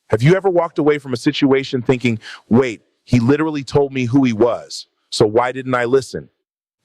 Have you ever walked away from a situation thinking, wait, he literally told me who he was, so why didn't I listen?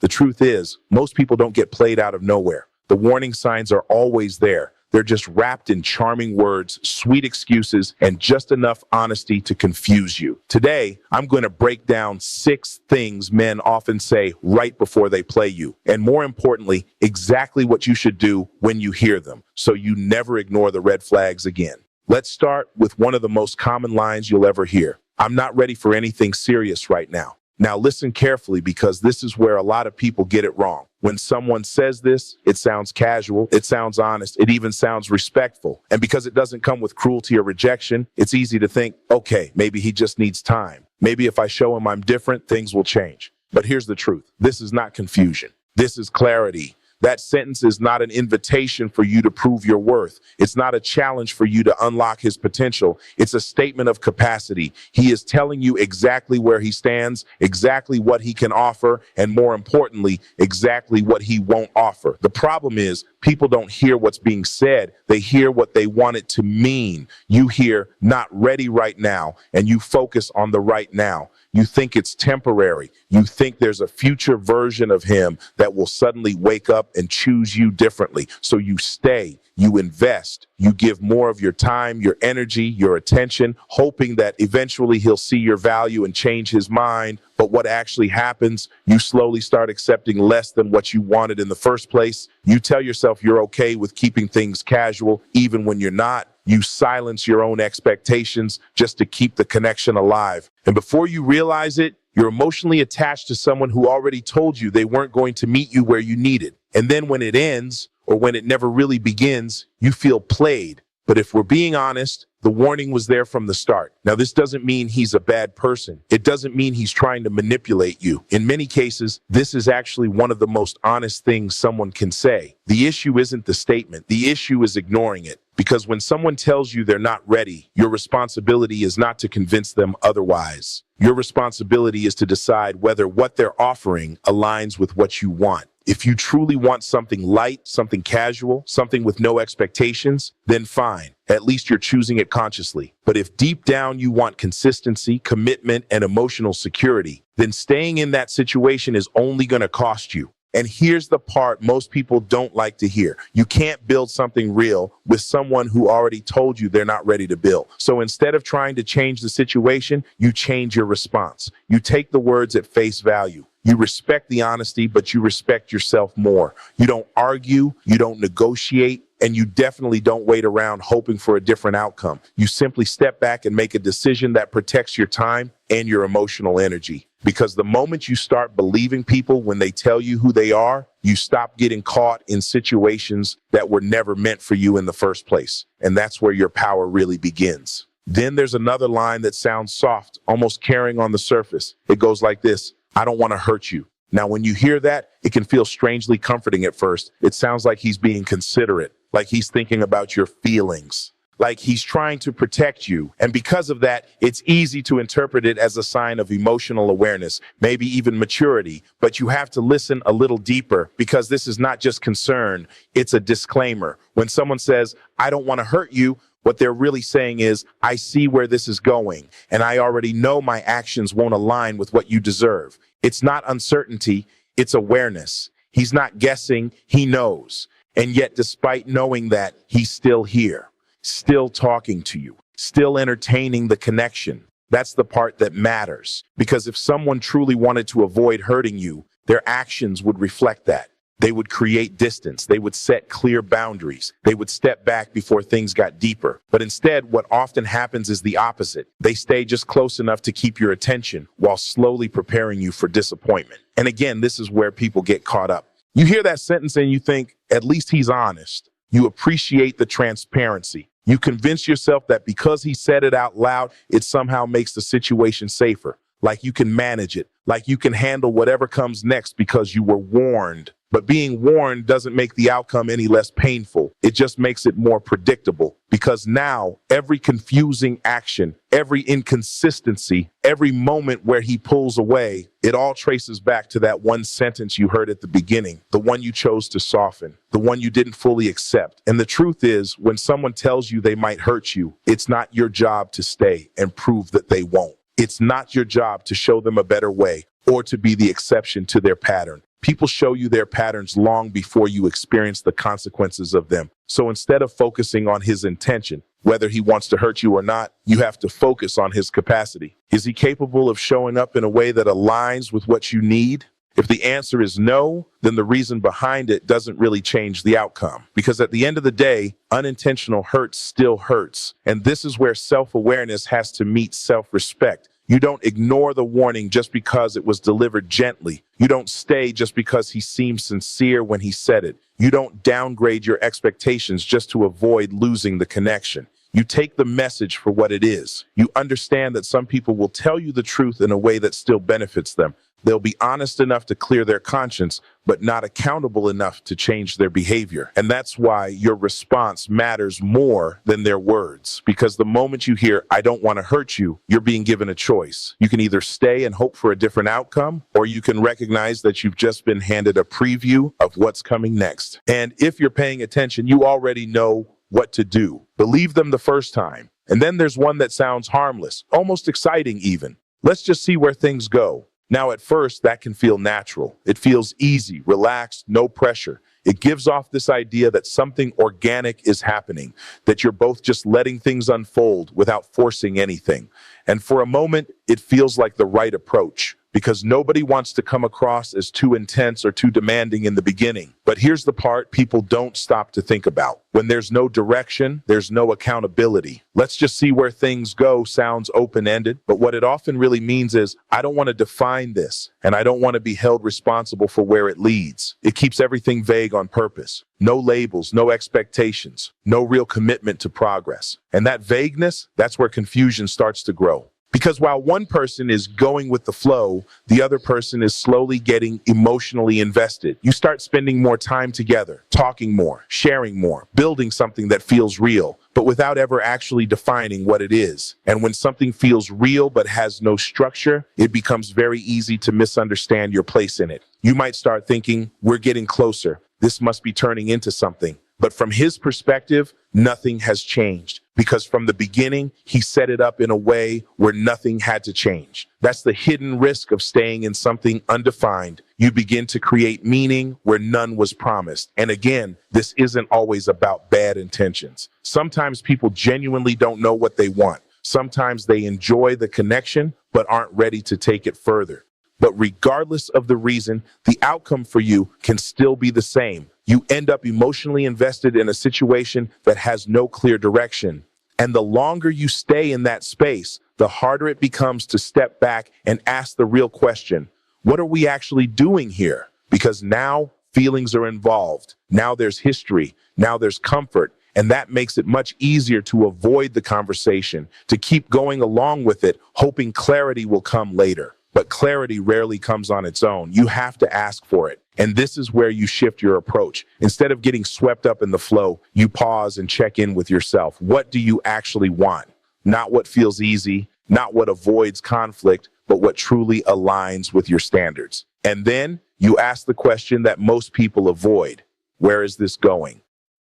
The truth is, most people don't get played out of nowhere. The warning signs are always there. They're just wrapped in charming words, sweet excuses, and just enough honesty to confuse you. Today, I'm going to break down 6 things men often say right before they play you, and more importantly, exactly what you should do when you hear them, so you never ignore the red flags again. Let's start with one of the most common lines you'll ever hear. I'm not ready for anything serious right now. Now listen carefully, because this is where a lot of people get it wrong. When someone says this, it sounds casual, it sounds honest, it even sounds respectful. And because it doesn't come with cruelty or rejection, it's easy to think, okay, maybe he just needs time. Maybe if I show him I'm different, things will change. But here's the truth. This is not confusion. This is clarity. That sentence is not an invitation for you to prove your worth. It's not a challenge for you to unlock his potential. It's a statement of capacity. He is telling you exactly where he stands, exactly what he can offer, and more importantly, exactly what he won't offer. The problem is, people don't hear what's being said. They hear what they want it to mean. You hear not ready right now, and you focus on the right now. You think it's temporary. You think there's a future version of him that will suddenly wake up and choose you differently. So you stay, you invest, you give more of your time, your energy, your attention, hoping that eventually he'll see your value and change his mind. But what actually happens, you slowly start accepting less than what you wanted in the first place. You tell yourself you're okay with keeping things casual, even when you're not. You silence your own expectations just to keep the connection alive. And before you realize it, you're emotionally attached to someone who already told you they weren't going to meet you where you needed. And then when it ends, or when it never really begins, you feel played. But if we're being honest, the warning was there from the start. Now, this doesn't mean he's a bad person. It doesn't mean he's trying to manipulate you. In many cases, this is actually one of the most honest things someone can say. The issue isn't the statement. The issue is ignoring it. Because when someone tells you they're not ready, your responsibility is not to convince them otherwise. Your responsibility is to decide whether what they're offering aligns with what you want. If you truly want something light, something casual, something with no expectations, then fine. At least you're choosing it consciously. But if deep down you want consistency, commitment, and emotional security, then staying in that situation is only going to cost you. And here's the part most people don't like to hear. You can't build something real with someone who already told you they're not ready to build. So instead of trying to change the situation, you change your response. You take the words at face value. You respect the honesty, but you respect yourself more. You don't argue, you don't negotiate, and you definitely don't wait around hoping for a different outcome. You simply step back and make a decision that protects your time and your emotional energy. Because the moment you start believing people when they tell you who they are, you stop getting caught in situations that were never meant for you in the first place. And that's where your power really begins. Then there's another line that sounds soft, almost caring on the surface. It goes like this: I don't want to hurt you. Now, when you hear that, it can feel strangely comforting at first. It sounds like he's being considerate, like he's thinking about your feelings, like he's trying to protect you. And because of that, it's easy to interpret it as a sign of emotional awareness, maybe even maturity. But you have to listen a little deeper, because this is not just concern, it's a disclaimer. When someone says, I don't want to hurt you, what they're really saying is, I see where this is going, and I already know my actions won't align with what you deserve. It's not uncertainty, it's awareness. He's not guessing, he knows. And yet, despite knowing that, he's still here, still talking to you, still entertaining the connection. That's the part that matters. Because if someone truly wanted to avoid hurting you, their actions would reflect that. They would create distance. They would set clear boundaries. They would step back before things got deeper. But instead, what often happens is the opposite. They stay just close enough to keep your attention while slowly preparing you for disappointment. And again, this is where people get caught up. You hear that sentence and you think, at least he's honest. You appreciate the transparency. You convince yourself that because he said it out loud, it somehow makes the situation safer. Like you can manage it, like you can handle whatever comes next because you were warned. But being warned doesn't make the outcome any less painful. It just makes it more predictable. Because now, every confusing action, every inconsistency, every moment where he pulls away, it all traces back to that one sentence you heard at the beginning, the one you chose to soften, the one you didn't fully accept. And the truth is, when someone tells you they might hurt you, it's not your job to stay and prove that they won't. It's not your job to show them a better way or to be the exception to their pattern. People show you their patterns long before you experience the consequences of them. So instead of focusing on his intention, whether he wants to hurt you or not, you have to focus on his capacity. Is he capable of showing up in a way that aligns with what you need? If the answer is no, then the reason behind it doesn't really change the outcome. Because at the end of the day, unintentional hurt still hurts. And this is where self-awareness has to meet self-respect. You don't ignore the warning just because it was delivered gently. You don't stay just because he seemed sincere when he said it. You don't downgrade your expectations just to avoid losing the connection. You take the message for what it is. You understand that some people will tell you the truth in a way that still benefits them. They'll be honest enough to clear their conscience, but not accountable enough to change their behavior. And that's why your response matters more than their words. Because the moment you hear, "I don't want to hurt you," you're being given a choice. You can either stay and hope for a different outcome, or you can recognize that you've just been handed a preview of what's coming next. And if you're paying attention, you already know what to do. Believe them the first time. And then there's one that sounds harmless, almost exciting even. Let's just see where things go. Now, at first, that can feel natural. It feels easy, relaxed, no pressure. It gives off this idea that something organic is happening, that you're both just letting things unfold without forcing anything. And for a moment, it feels like the right approach, because nobody wants to come across as too intense or too demanding in the beginning. But here's the part people don't stop to think about. When there's no direction, there's no accountability. "Let's just see where things go" sounds open-ended, but what it often really means is, I don't want to define this, and I don't want to be held responsible for where it leads. It keeps everything vague on purpose. No labels, no expectations, no real commitment to progress. And that vagueness, that's where confusion starts to grow. Because while one person is going with the flow, the other person is slowly getting emotionally invested. You start spending more time together, talking more, sharing more, building something that feels real, but without ever actually defining what it is. And when something feels real but has no structure, it becomes very easy to misunderstand your place in it. You might start thinking, "We're getting closer. This must be turning into something." But from his perspective, nothing has changed, because from the beginning, he set it up in a way where nothing had to change. That's the hidden risk of staying in something undefined. You begin to create meaning where none was promised. And again, this isn't always about bad intentions. Sometimes people genuinely don't know what they want. Sometimes they enjoy the connection, but aren't ready to take it further. But regardless of the reason, the outcome for you can still be the same. You end up emotionally invested in a situation that has no clear direction. And the longer you stay in that space, the harder it becomes to step back and ask the real question: what are we actually doing here? Because now feelings are involved. Now there's history. Now there's comfort. And that makes it much easier to avoid the conversation, to keep going along with it, hoping clarity will come later. But clarity rarely comes on its own. You have to ask for it. And this is where you shift your approach. Instead of getting swept up in the flow, you pause and check in with yourself. What do you actually want? Not what feels easy, not what avoids conflict, but what truly aligns with your standards. And then you ask the question that most people avoid: where is this going?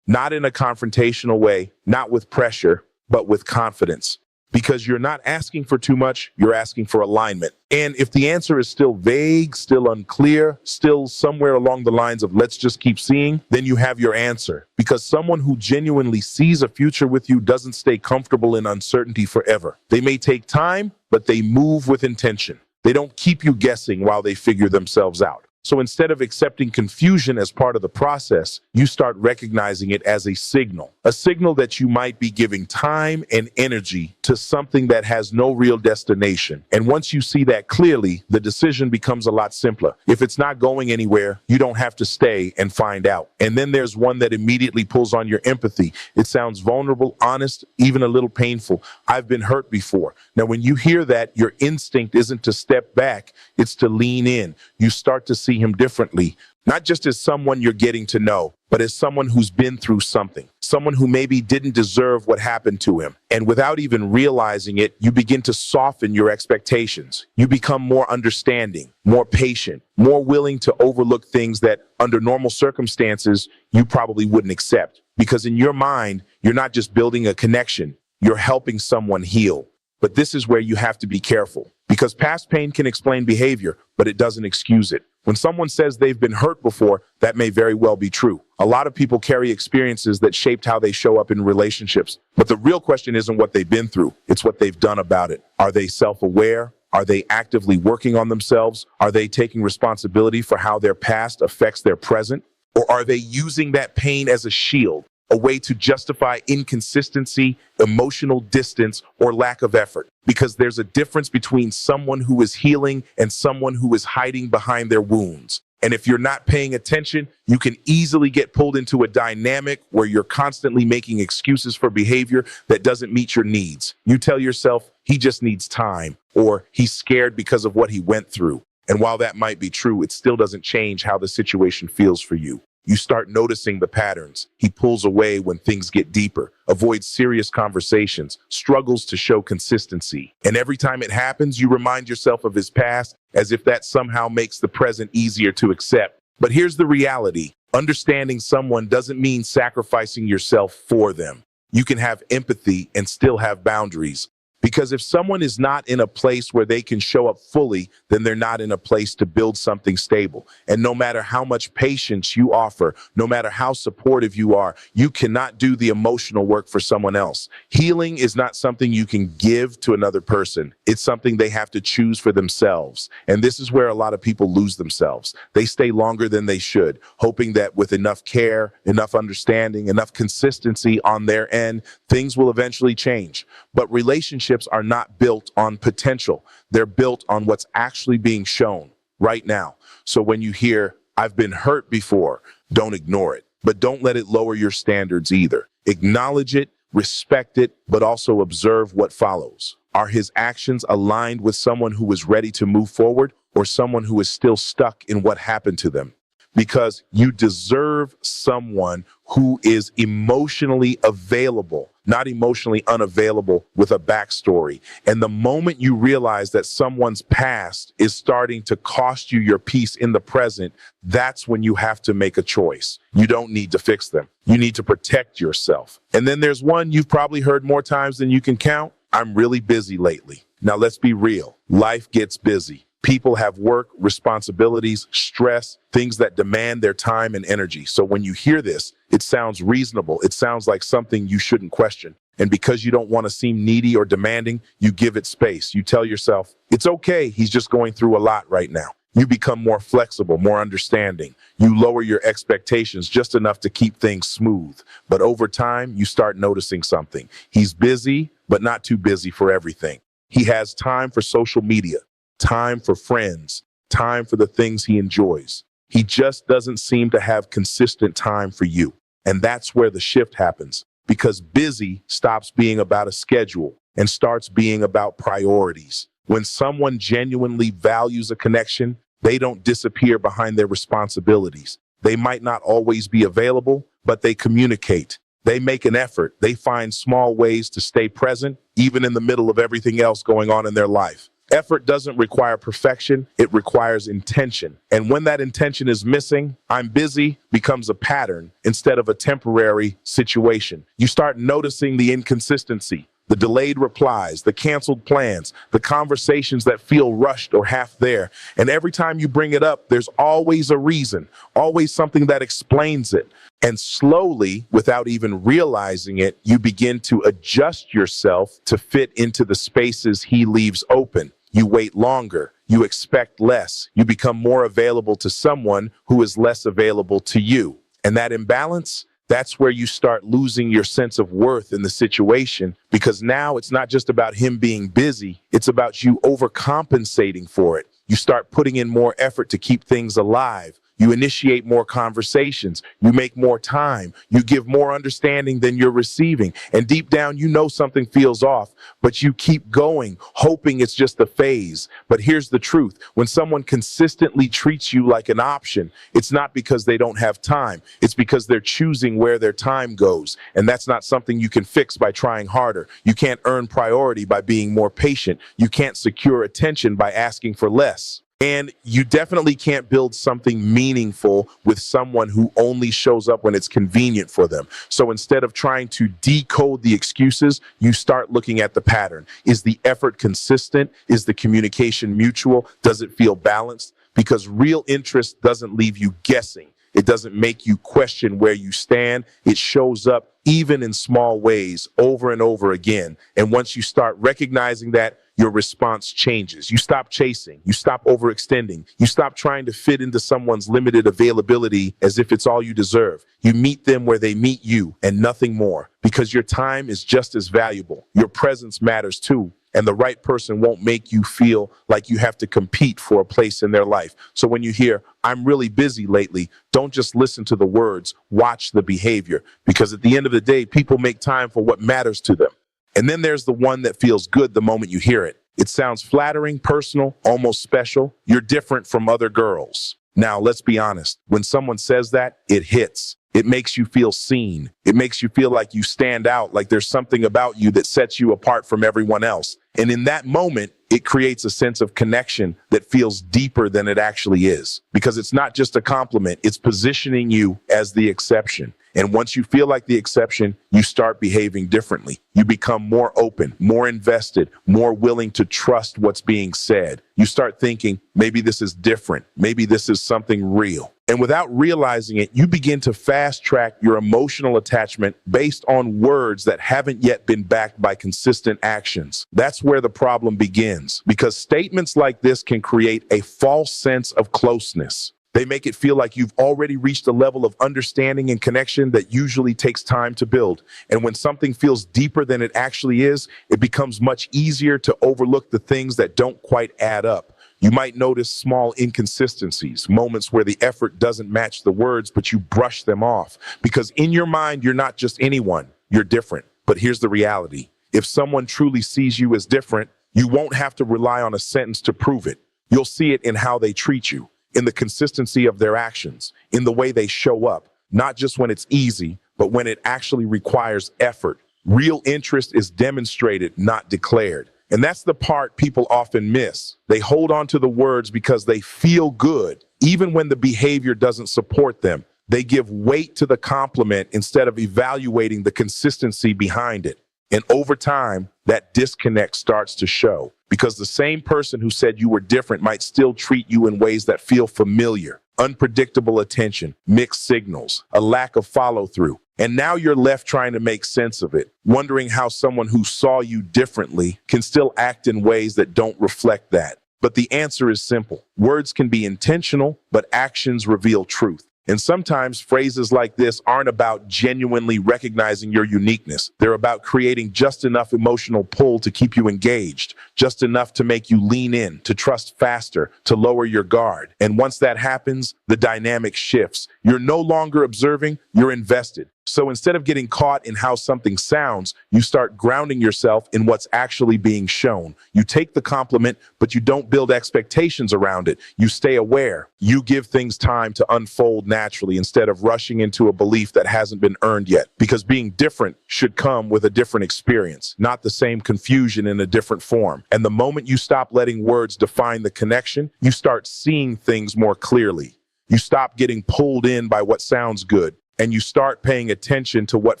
Not in a confrontational way, not with pressure, but with confidence. Because you're not asking for too much, you're asking for alignment. And if the answer is still vague, still unclear, still somewhere along the lines of "let's just keep seeing," then you have your answer. Because someone who genuinely sees a future with you doesn't stay comfortable in uncertainty forever. They may take time, but they move with intention. They don't keep you guessing while they figure themselves out. So instead of accepting confusion as part of the process, you start recognizing it as a signal that you might be giving time and energy to something that has no real destination. And once you see that clearly, the decision becomes a lot simpler. If it's not going anywhere, you don't have to stay and find out. And then there's one that immediately pulls on your empathy. It sounds vulnerable, honest, even a little painful. "I've been hurt before." Now, when you hear that, your instinct isn't to step back, it's to lean in. You start to see see him differently, not just as someone you're getting to know, but as someone who's been through something, someone who maybe didn't deserve what happened to him. And without even realizing it, you begin to soften your expectations. You become more understanding, more patient, more willing to overlook things that under normal circumstances, you probably wouldn't accept. Because in your mind, you're not just building a connection, you're helping someone heal. But this is where you have to be careful, because past pain can explain behavior, but it doesn't excuse it. When someone says they've been hurt before, that may very well be true. A lot of people carry experiences that shaped how they show up in relationships. But the real question isn't what they've been through, it's what they've done about it. Are they self-aware? Are they actively working on themselves? Are they taking responsibility for how their past affects their present? Or are they using that pain as a shield, a way to justify inconsistency, emotional distance, or lack of effort? Because there's a difference between someone who is healing and someone who is hiding behind their wounds. And if you're not paying attention, you can easily get pulled into a dynamic where you're constantly making excuses for behavior that doesn't meet your needs. You tell yourself, he just needs time, or he's scared because of what he went through. And while that might be true, it still doesn't change how the situation feels for you. You start noticing the patterns. He pulls away when things get deeper, avoids serious conversations, struggles to show consistency. And every time it happens, you remind yourself of his past as if that somehow makes the present easier to accept. But here's the reality. Understanding someone doesn't mean sacrificing yourself for them. You can have empathy and still have boundaries. Because if someone is not in a place where they can show up fully, then they're not in a place to build something stable. And no matter how much patience you offer, no matter how supportive you are, you cannot do the emotional work for someone else. Healing is not something you can give to another person. It's something they have to choose for themselves. And this is where a lot of people lose themselves. They stay longer than they should, hoping that with enough care, enough understanding, enough consistency on their end, things will eventually change. But relationships are not built on potential. They're built on what's actually being shown right now. So when you hear, I've been hurt before, don't ignore it. But don't let it lower your standards either. Acknowledge it, respect it, but also observe what follows. Are his actions aligned with someone who is ready to move forward, or someone who is still stuck in what happened to them? Because you deserve someone who is emotionally available, not emotionally unavailable, with a backstory. And the moment you realize that someone's past is starting to cost you your peace in the present, that's when you have to make a choice. You don't need to fix them. You need to protect yourself. And then there's one you've probably heard more times than you can count. I'm really busy lately. Now let's be real. Life gets busy. People have work, responsibilities, stress, things that demand their time and energy. So when you hear this, it sounds reasonable. It sounds like something you shouldn't question. And because you don't want to seem needy or demanding, you give it space. You tell yourself, it's okay, he's just going through a lot right now. You become more flexible, more understanding. You lower your expectations just enough to keep things smooth. But over time, you start noticing something. He's busy, but not too busy for everything. He has time for social media, time for friends, time for the things he enjoys. He just doesn't seem to have consistent time for you. And that's where the shift happens, because busy stops being about a schedule and starts being about priorities. When someone genuinely values a connection, they don't disappear behind their responsibilities. They might not always be available, but they communicate. They make an effort. They find small ways to stay present, even in the middle of everything else going on in their life. Effort doesn't require perfection, it requires intention. And when that intention is missing, I'm busy becomes a pattern instead of a temporary situation. You start noticing the inconsistency, the delayed replies, the canceled plans, the conversations that feel rushed or half there. And every time you bring it up, there's always a reason, always something that explains it. And slowly, without even realizing it, you begin to adjust yourself to fit into the spaces he leaves open. You wait longer, you expect less, you become more available to someone who is less available to you. And that imbalance, that's where you start losing your sense of worth in the situation, because now it's not just about him being busy, it's about you overcompensating for it. You start putting in more effort to keep things alive. You initiate more conversations. You make more time. You give more understanding than you're receiving. And deep down, you know something feels off, but you keep going, hoping it's just a phase. But here's the truth. When someone consistently treats you like an option, it's not because they don't have time. It's because they're choosing where their time goes. And that's not something you can fix by trying harder. You can't earn priority by being more patient. You can't secure attention by asking for less. And you definitely can't build something meaningful with someone who only shows up when it's convenient for them. So instead of trying to decode the excuses, you start looking at the pattern. Is the effort consistent? Is the communication mutual? Does it feel balanced? Because real interest doesn't leave you guessing. It doesn't make you question where you stand. It shows up even in small ways over and over again. And once you start recognizing that, your response changes. You stop chasing. You stop overextending. You stop trying to fit into someone's limited availability as if it's all you deserve. You meet them where they meet you and nothing more, because your time is just as valuable. Your presence matters too. And the right person won't make you feel like you have to compete for a place in their life. So when you hear, "I'm really busy lately," don't just listen to the words, watch the behavior. Because at the end of the day, people make time for what matters to them. And then there's the one that feels good the moment you hear it. It sounds flattering, personal, almost special. You're different from other girls. Now, let's be honest. When someone says that, it hits. It makes you feel seen. It makes you feel like you stand out, like there's something about you that sets you apart from everyone else. And in that moment, it creates a sense of connection that feels deeper than it actually is. Because it's not just a compliment, it's positioning you as the exception. And once you feel like the exception, you start behaving differently. You become more open, more invested, more willing to trust what's being said. You start thinking, maybe this is different. Maybe this is something real. And without realizing it, you begin to fast track your emotional attachment based on words that haven't yet been backed by consistent actions. That's where the problem begins, because statements like this can create a false sense of closeness. They make it feel like you've already reached a level of understanding and connection that usually takes time to build. And when something feels deeper than it actually is, it becomes much easier to overlook the things that don't quite add up. You might notice small inconsistencies, moments where the effort doesn't match the words, but you brush them off. Because in your mind, you're not just anyone, you're different. But here's the reality. If someone truly sees you as different, you won't have to rely on a sentence to prove it. You'll see it in how they treat you, in the consistency of their actions, in the way they show up, not just when it's easy, but when it actually requires effort. Real interest is demonstrated, not declared. And that's the part people often miss. They hold on to the words because they feel good, even when the behavior doesn't support them. They give weight to the compliment instead of evaluating the consistency behind it. And over time, that disconnect starts to show, because the same person who said you were different might still treat you in ways that feel familiar. Unpredictable attention, mixed signals, a lack of follow-through. And now you're left trying to make sense of it, wondering how someone who saw you differently can still act in ways that don't reflect that. But the answer is simple. Words can be intentional, but actions reveal truth. And sometimes phrases like this aren't about genuinely recognizing your uniqueness. They're about creating just enough emotional pull to keep you engaged, just enough to make you lean in, to trust faster, to lower your guard. And once that happens, the dynamic shifts. You're no longer observing, you're invested. So instead of getting caught in how something sounds, you start grounding yourself in what's actually being shown. You take the compliment, but you don't build expectations around it. You stay aware. You give things time to unfold naturally instead of rushing into a belief that hasn't been earned yet. Because being different should come with a different experience, not the same confusion in a different form. And the moment you stop letting words define the connection, you start seeing things more clearly. You stop getting pulled in by what sounds good, and you start paying attention to what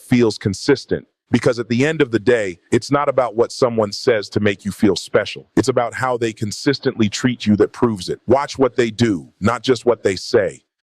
feels consistent. Because at the end of the day, it's not about what someone says to make you feel special. It's about how they consistently treat you that proves it. Watch what they do, not just what they say.